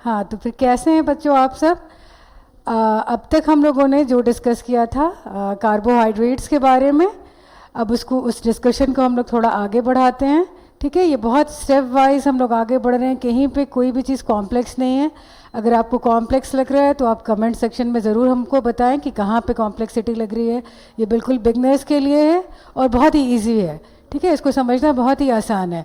हाँ, तो फिर कैसे हैं बच्चों आप सब? अब तक हम लोगों ने जो डिस्कस किया था कार्बोहाइड्रेट्स के बारे में, अब उस डिस्कशन को हम लोग थोड़ा आगे बढ़ाते हैं। ठीक है, ये बहुत स्टेप वाइज हम लोग आगे बढ़ रहे हैं, कहीं पे कोई भी चीज़ कॉम्प्लेक्स नहीं है। अगर आपको कॉम्प्लेक्स लग रहा है तो आप कमेंट सेक्शन में ज़रूर हमको बताएं कि कहाँ पे कॉम्प्लेक्सिटी लग रही है। ये बिल्कुल बिगनर्स के लिए है और बहुत ही ईजी है। ठीक है, इसको समझना बहुत ही आसान है।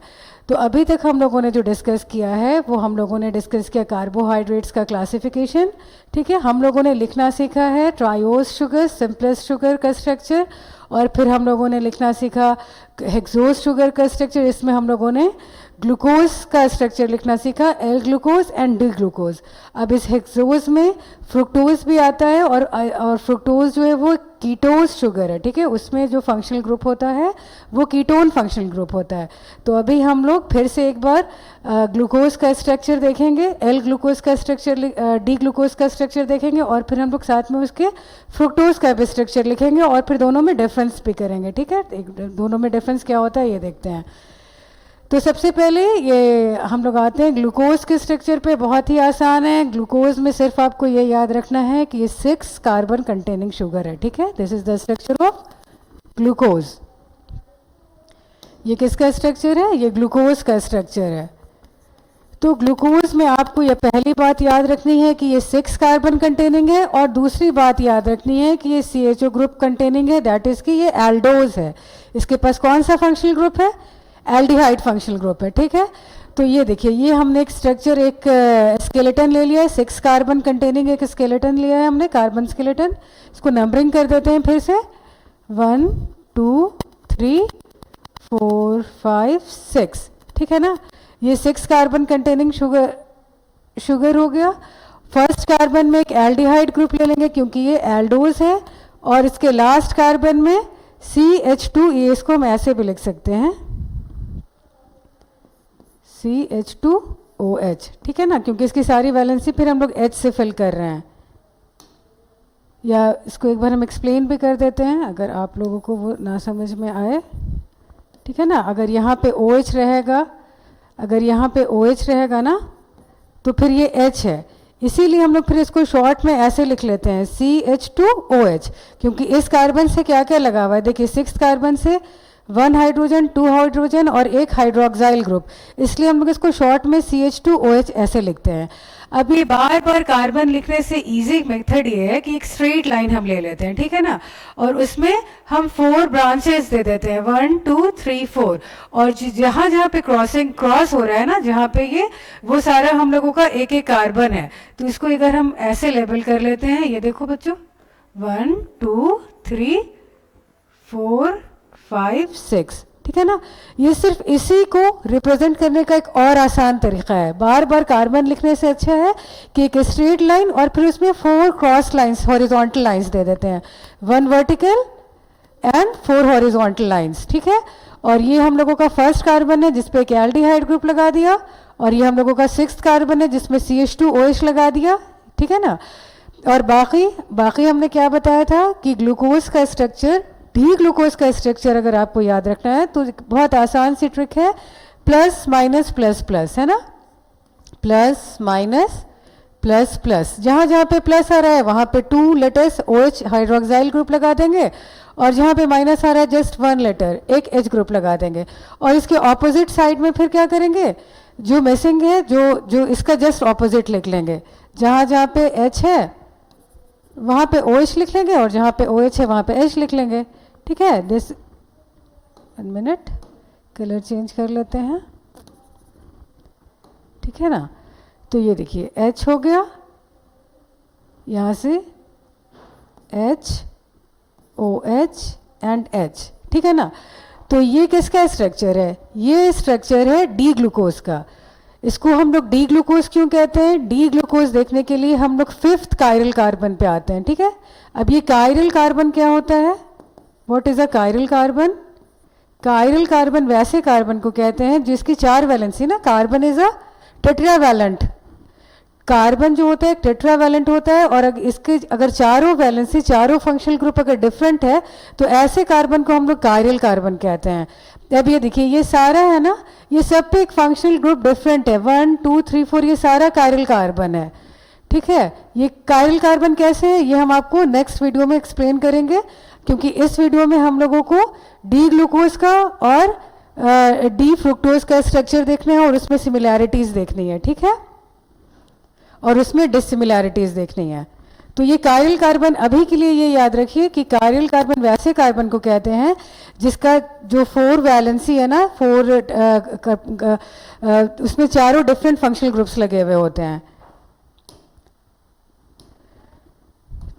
तो अभी तक हम लोगों ने जो डिस्कस किया है वो हम लोगों ने डिस्कस किया कार्बोहाइड्रेट्स का क्लासिफिकेशन। ठीक है, हम लोगों ने लिखना सीखा है ट्रायोज शुगर, सिंपलेस्ट शुगर का स्ट्रक्चर, और फिर हम लोगों ने लिखना सीखा हेक्सोज शुगर का स्ट्रक्चर। इसमें हम लोगों ने ग्लूकोज का स्ट्रक्चर लिखना सीखा, L glucose and D glucose. अब इस हेक्सोज में फ्रुक्टोज भी आता है, और फ्रुक्टोज जो है वो कीटोज शुगर है। ठीक है, उसमें जो फंक्शनल ग्रुप होता है वो कीटोन फंक्शनल ग्रुप होता है। तो अभी हम लोग फिर से एक बार ग्लूकोज का स्ट्रक्चर देखेंगे, एल ग्लूकोज का स्ट्रक्चर, डी ग्लूकोज का स्ट्रक्चर देखेंगे, और फिर हम लोग साथ में उसके फ्रुक्टोज का भी स्ट्रक्चर लिखेंगे, और फिर दोनों में डिफरेंस भी करेंगे। ठीक है, दोनों में डिफरेंस क्या होता है ये देखते हैं। तो सबसे पहले ये हम लोग आते हैं ग्लूकोज के स्ट्रक्चर पे। बहुत ही आसान है। ग्लूकोज में सिर्फ आपको ये याद रखना है कि ये 6 कार्बन कंटेनिंग शुगर है। ठीक है, this is the structure of glucose. ये किसका स्ट्रक्चर है? ये ग्लूकोज का स्ट्रक्चर है। तो ग्लूकोज में आपको ये पहली बात याद रखनी है कि ये 6 कार्बन कंटेनिंग है, और दूसरी बात याद रखनी है कि ये CHO ग्रुप कंटेनिंग है, दैट इज कि ये एल्डोज है। इसके पास कौन सा फंक्शनल ग्रुप है? एल्डिहाइड फंक्शनल ग्रुप है। ठीक है, तो ये देखिए, ये हमने एक स्ट्रक्चर, एक स्केलेटन ले लिया है, 6 कार्बन कंटेनिंग एक स्केलेटन लिया है हमने, कार्बन स्केलेटन। इसको नंबरिंग कर देते हैं फिर से, 1 2 3 4 5 6। ठीक है ना, ये 6 कार्बन कंटेनिंग शुगर हो गया। फर्स्ट कार्बन में एक एल्डिहाइड ग्रुप ले लेंगे क्योंकि ये एल्डोज है, और इसके लास्ट कार्बन में CH2, ये इसको हम ऐसे भी लिख सकते हैं, CH2OH। ठीक है ना, क्योंकि इसकी सारी वैलेंसी फिर हम लोग H से फिल कर रहे हैं। या इसको एक बार हम एक्सप्लेन भी कर देते हैं अगर आप लोगों को वो ना समझ में आए। ठीक है ना, अगर यहाँ पे OH रहेगा, अगर यहाँ पे OH रहेगा ना, तो फिर ये H है, इसीलिए हम लोग फिर इसको शॉर्ट में ऐसे लिख लेते हैं CH2OH, क्योंकि इस कार्बन से क्या क्या लगा हुआ है। देखिए, 6 कार्बन से 1 हाइड्रोजन, 2 हाइड्रोजन और 1 हाइड्रोक्साइल ग्रुप, इसलिए हम लोग इसको शॉर्ट में CH2OH ऐसे लिखते हैं। अब ये बार बार कार्बन लिखने से इजी मेथड ये है कि एक स्ट्रेट लाइन हम ले लेते हैं। ठीक है ना, और उसमें हम 4 ब्रांचेस दे देते हैं, 1 2 3 4, और जहाँ जहाँ पे क्रॉस हो रहा है ना, जहाँ पे ये, वो सारा हम लोगों का एक एक कार्बन है। तो इसको अगर हम ऐसे लेबल कर लेते हैं, ये देखो बच्चों, 1 2 3 4 5 6। ठीक है ना, ये सिर्फ इसी को रिप्रेजेंट करने का एक और आसान तरीका है। बार बार कार्बन लिखने से अच्छा है कि एक स्ट्रेट लाइन और फिर उसमें 4 क्रॉस लाइंस, हॉरिजॉन्टल लाइंस दे देते हैं, 1 वर्टिकल एंड 4 हॉरिजॉन्टल लाइंस। ठीक है, और ये हम लोगों का फर्स्ट कार्बन है जिसपे एक एल्डिहाइड ग्रुप लगा दिया, और ये हम लोगों का 6th कार्बन है जिसमें CH2OH लगा दिया। ठीक है ना, और बाकी हमने क्या बताया था कि ग्लूकोज का स्ट्रक्चर, डी ग्लूकोज का स्ट्रक्चर अगर आपको याद रखना है तो बहुत आसान सी ट्रिक है, प्लस माइनस प्लस प्लस, है ना, प्लस माइनस प्लस प्लस। जहाँ जहाँ पे प्लस आ रहा है वहाँ पे 2 लेटर्स OH हाइड्रोक्साइल ग्रुप लगा देंगे, और जहाँ पे माइनस आ रहा है जस्ट 1 लेटर, एक H ग्रुप लगा देंगे। और इसके ऑपोजिट साइड में फिर क्या करेंगे, जो मिसिंग है, जो इसका जस्ट ऑपोजिट लिख लेंगे। जहाँ जहाँ पे H है वहाँ पे OH लिख लेंगे, और जहाँ पे OH है वहाँ पे H लिख लेंगे। ठीक है, दिस 1 मिनट, कलर चेंज कर लेते हैं। ठीक है ना, तो ये देखिए H हो गया, यहाँ से H OH एंड H। ठीक है ना, तो ये किसका स्ट्रक्चर है? ये स्ट्रक्चर है डी ग्लूकोज का। इसको हम लोग डी ग्लूकोज क्यों कहते हैं? डी ग्लूकोज देखने के लिए हम लोग 5th कायरल कार्बन पे आते हैं। ठीक है, अब ये कायरल कार्बन क्या होता है? What is a chiral carbon? Chiral carbon वैसे कार्बन को कहते हैं जिसकी 4 वैलेंसी ना, carbon is a tetravalent. Carbon जो होता है टेट्रावैलेंट होता है, और इसके अगर चारों वैलेंसी, चारों फंक्शनल ग्रुप अगर डिफरेंट है तो ऐसे कार्बन को हम लोग कायरल कार्बन कहते हैं। अब ये देखिए ये सारा है ना, ये सब पे एक फंक्शनल ग्रुप डिफरेंट है, 1 2 3 4, ये सारा कायरल कार्बन है। ठीक है, ये कायरल कार्बन कैसे है ये हम आपको नेक्स्ट वीडियो में एक्सप्लेन करेंगे, क्योंकि इस वीडियो में हम लोगों को डी ग्लूकोज का और डी फ्रुक्टोज का स्ट्रक्चर देखना है और उसमें सिमिलैरिटीज देखनी है। ठीक है, और उसमें डिसिमिलैरिटीज देखनी है। तो ये कायरल कार्बन, अभी के लिए ये याद रखिए कि कायरल कार्बन वैसे कार्बन को कहते हैं जिसका जो 4 वैलेंसी है ना, 4 उसमें चारों डिफरेंट फंक्शनल ग्रुप्स लगे हुए होते हैं।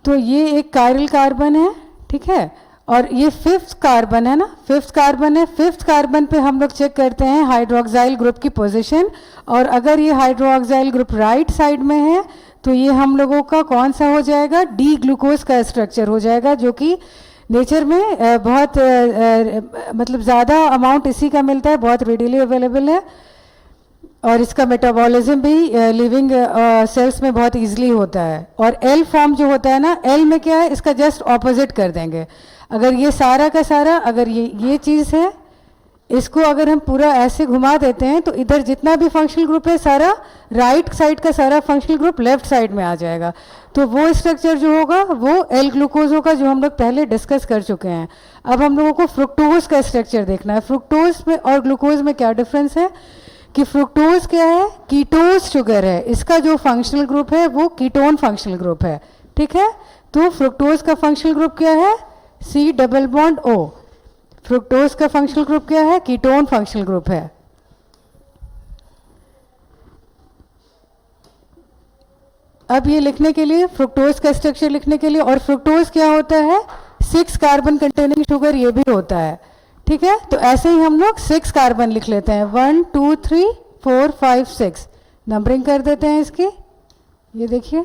तो ये एक कायरल कार्बन है। ठीक है, और ये 5th कार्बन है ना, 5th कार्बन है। 5th कार्बन पे हम लोग चेक करते हैं हाइड्रोक्साइल ग्रुप की पोजीशन, और अगर ये हाइड्रोक्साइल ग्रुप राइट साइड में है तो ये हम लोगों का कौन सा हो जाएगा, डी ग्लूकोज का स्ट्रक्चर हो जाएगा, जो कि नेचर में बहुत मतलब ज़्यादा अमाउंट इसी का मिलता है, बहुत रेडिली अवेलेबल है, और इसका मेटाबॉलिज्म भी लिविंग सेल्स में बहुत इजीली होता है। और एल फॉर्म जो होता है ना, एल में क्या है, इसका जस्ट ऑपोजिट कर देंगे। अगर ये सारा का सारा, अगर ये चीज़ है, इसको अगर हम पूरा ऐसे घुमा देते हैं तो इधर जितना भी फंक्शनल ग्रुप है सारा राइट साइड का सारा फंक्शनल ग्रुप लेफ्ट साइड में आ जाएगा। तो वो स्ट्रक्चर जो होगा वो एल ग्लूकोज होगा, जो हम लोग पहले डिस्कस कर चुके हैं। अब हम लोगों को फ्रुक्टोज का स्ट्रक्चर देखना है। फ्रुक्टोज में और ग्लूकोज में क्या डिफरेंस है कि फ्रुक्टोज क्या है, कीटोज शुगर है, इसका जो फंक्शनल ग्रुप है वो कीटोन फंक्शनल ग्रुप है। ठीक है, तो फ्रुक्टोज का फंक्शनल ग्रुप क्या है, C double bond O। Fructose का फंक्शनल ग्रुप क्या है, कीटोन फंक्शनल ग्रुप है। अब ये लिखने के लिए, फ्रुक्टोज का स्ट्रक्चर लिखने के लिए, और फ्रुक्टोज क्या होता है, 6 कार्बन कंटेनिंग शुगर ये भी होता है। ठीक है, तो ऐसे ही हम लोग 6 कार्बन लिख लेते हैं, 1 2 3 4 5 6, नंबरिंग कर देते हैं इसकी। ये देखिए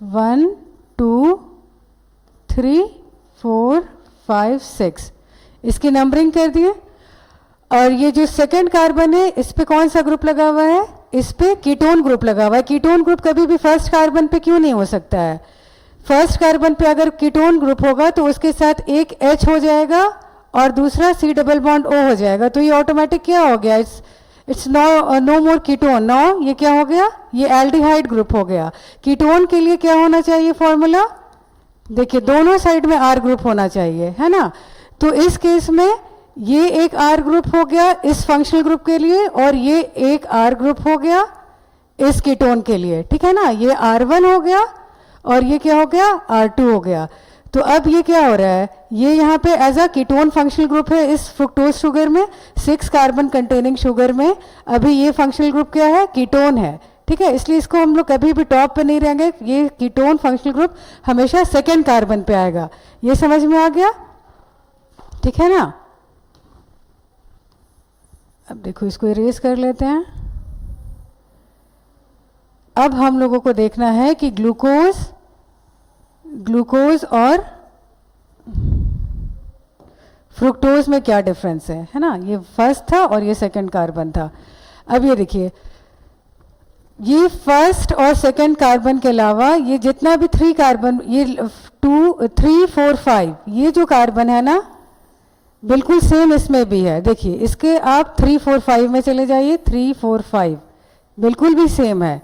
1 2 3 4 5 6, इसकी नंबरिंग कर दिए। और ये जो सेकंड कार्बन है इस पे कौन सा ग्रुप लगा हुआ है, इस पे कीटोन ग्रुप लगा हुआ है। कीटोन ग्रुप कभी भी फर्स्ट कार्बन पे क्यों नहीं हो सकता है, फर्स्ट कार्बन पे अगर कीटोन ग्रुप होगा तो उसके साथ एक H हो जाएगा और दूसरा C डबल बॉन्ड O हो जाएगा, तो ये ऑटोमेटिक क्या हो गया, it's no more ketone, no ये क्या हो गया, ये एल्डिहाइड ग्रुप हो गया। कीटोन के लिए क्या होना चाहिए फॉर्मूला, देखिए दोनों साइड में R ग्रुप होना चाहिए, है ना। तो इस केस में ये एक R ग्रुप हो गया इस फंक्शनल ग्रुप के लिए, और ये एक R ग्रुप हो गया इस कीटोन के लिए। ठीक है ना, ये R1 हो गया और ये क्या हो गया, R2 हो गया। तो अब ये क्या हो रहा है, ये यहाँ पे as a ketone functional group है इस फ्रुक्टोज शुगर में, 6 कार्बन कंटेनिंग शुगर में अभी ये फंक्शनल ग्रुप क्या है, कीटोन है। ठीक है, इसलिए इसको हम लोग कभी भी टॉप पे नहीं रहेंगे, ये कीटोन फंक्शनल ग्रुप हमेशा सेकेंड कार्बन पे आएगा। ये समझ में आ गया, ठीक है ना। अब देखो इसको इरेज कर लेते हैं। अब हम लोगों को देखना है कि ग्लूकोज और फ्रुक्टोज में क्या डिफरेंस है ना। ये फर्स्ट था और ये सेकंड कार्बन था। अब ये देखिए, ये फर्स्ट और सेकंड कार्बन के अलावा ये जितना भी 3 कार्बन, ये 2 3 4 5, ये जो कार्बन है ना बिल्कुल सेम इसमें भी है। देखिए इसके आप 3 4 5 में चले जाइए, 3 4 5 बिल्कुल भी सेम है,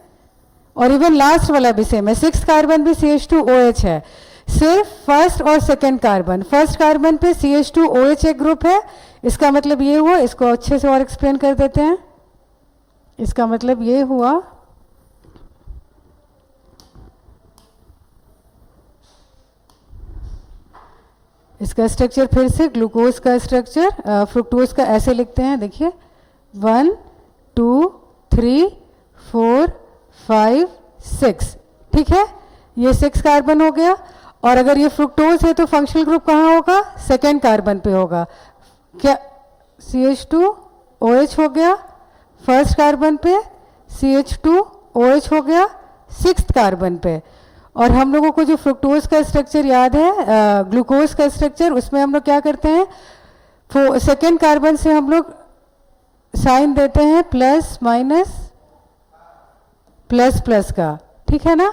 और इवन लास्ट वाला भी सेम है। 6 कार्बन भी CH2OH है। सिर्फ फर्स्ट और सेकंड कार्बन, फर्स्ट कार्बन पे CH2OH एक ग्रुप है। इसका मतलब ये हुआ, इसको अच्छे से और एक्सप्लेन कर देते हैं। इसका मतलब ये हुआ इसका स्ट्रक्चर फिर से ग्लूकोज का स्ट्रक्चर, फ्रुक्टोज का ऐसे लिखते हैं। देखिए 1 2 3 4 5 6, ठीक है, ये 6 कार्बन हो गया। और अगर ये फ्रुक्टोज है तो फंक्शनल ग्रुप कहाँ होगा, सेकेंड कार्बन पे होगा। क्या CH2OH हो गया फर्स्ट कार्बन पे, CH2OH हो गया 6th कार्बन पे। और हम लोगों को जो फ्रुक्टोज का स्ट्रक्चर याद है, ग्लूकोज का स्ट्रक्चर, उसमें हम लोग क्या करते हैं, सेकेंड कार्बन से हम लोग साइन देते हैं प्लस माइनस प्लस प्लस का, ठीक है ना।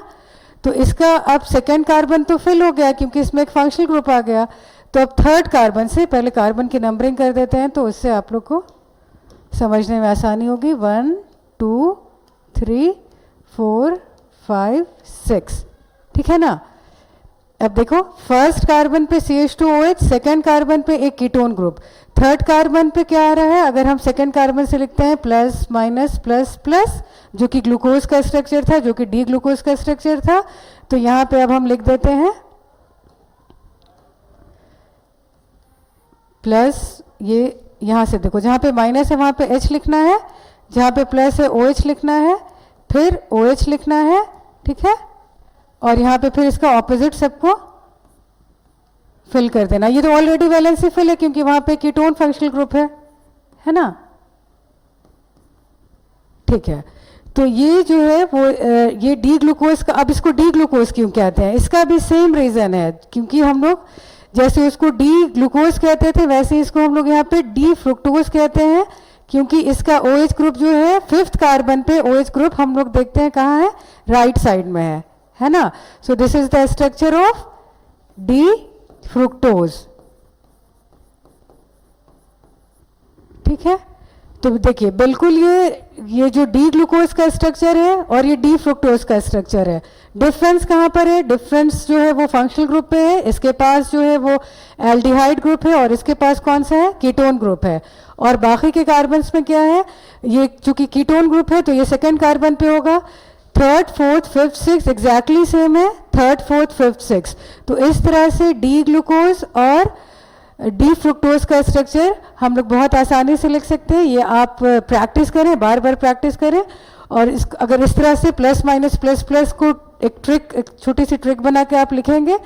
तो इसका अब सेकेंड कार्बन तो फिल हो गया क्योंकि इसमें एक फंक्शनल ग्रुप आ गया। तो अब थर्ड कार्बन से पहले कार्बन की नंबरिंग कर देते हैं, तो उससे आप लोग को समझने में आसानी होगी। 1 2 3 4 5 6, ठीक है ना। अब देखो फर्स्ट कार्बन पे CH2OH, सेकेंड कार्बन पे एक कीटोन ग्रुप, थर्ड कार्बन पे क्या आ रहा है, अगर हम सेकेंड कार्बन से लिखते हैं प्लस माइनस प्लस प्लस, जो कि ग्लूकोज का स्ट्रक्चर था, जो कि डी ग्लूकोज का स्ट्रक्चर था, तो यहाँ पे अब हम लिख देते हैं प्लस, ये यहाँ से देखो जहाँ पे माइनस है वहाँ पे H लिखना है, जहाँ पे प्लस है OH लिखना है, फिर OH लिखना है, ठीक है, और यहाँ पे फिर इसका ऑपोजिट सबको फिल कर देना। ये तो ऑलरेडी वैलेंसी फिल है क्योंकि वहाँ पे कीटोन फंक्शनल ग्रुप है ना, ठीक है। तो ये जो है वो ये डी ग्लूकोज का, अब इसको डी ग्लूकोज क्यों कहते हैं, इसका भी सेम रीज़न है, क्योंकि हम लोग जैसे उसको डी ग्लूकोज कहते थे वैसे इसको हम लोग यहाँ पे डी फ्रुक्टोज कहते हैं, क्योंकि इसका OH ग्रुप जो है फिफ्थ कार्बन पे OH ग्रुप हम लोग देखते हैं कहाँ है, राइट साइड में है ना। So this is the structure of D fructose, ठीक है। तो देखिए बिल्कुल ये जो डी ग्लूकोज का स्ट्रक्चर है और ये डी फ्रुक्टोज का स्ट्रक्चर है, डिफरेंस कहाँ पर है, डिफरेंस जो है वो फंक्शनल ग्रुप पे है, इसके पास जो है वो एल्डिहाइड ग्रुप है और इसके पास कौन सा है, कीटोन ग्रुप है। और बाकी के कार्बन्स में क्या है, ये चूंकि कीटोन ग्रुप है तो ये सेकेंड कार्बन पे होगा, third fourth fifth six exactly same है, थर्ड फोर्थ फिफ्थ सिक्स। तो इस तरह से डी ग्लूकोज और डी फ्रुक्टोज का स्ट्रक्चर हम लोग बहुत आसानी से लिख सकते हैं। ये आप प्रैक्टिस करें, बार बार प्रैक्टिस करें, और अगर इस तरह से प्लस माइनस प्लस प्लस को एक छोटी सी ट्रिक बना के आप लिखेंगे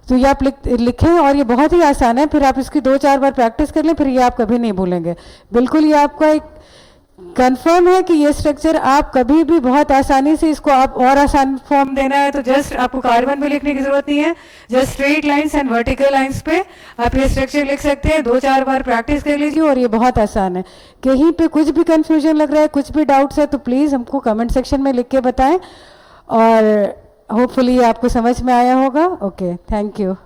तो ये आप लिखें, और ये बहुत ही आसान है, फिर आप इसकी 2-4 बार प्रैक्टिस कर लें, फिर ये आप कभी नहीं भूलेंगे। बिल्कुल ये आपका एक कंफर्म है कि ये स्ट्रक्चर आप कभी भी बहुत आसानी से, इसको आप और आसान फॉर्म देना है तो जस्ट आपको कार्बन पे लिखने की जरूरत नहीं है, just straight lines and vertical lines पे आप ये स्ट्रक्चर लिख सकते हैं। 2-4 बार प्रैक्टिस कर लीजिए और ये बहुत आसान है। कहीं पे कुछ भी कंफ्यूजन लग रहा है, कुछ भी डाउट्स है तो प्लीज़ हमको कमेंट सेक्शन में लिख के बताएं, और होपफुली आपको समझ में आया होगा। Okay, thank you.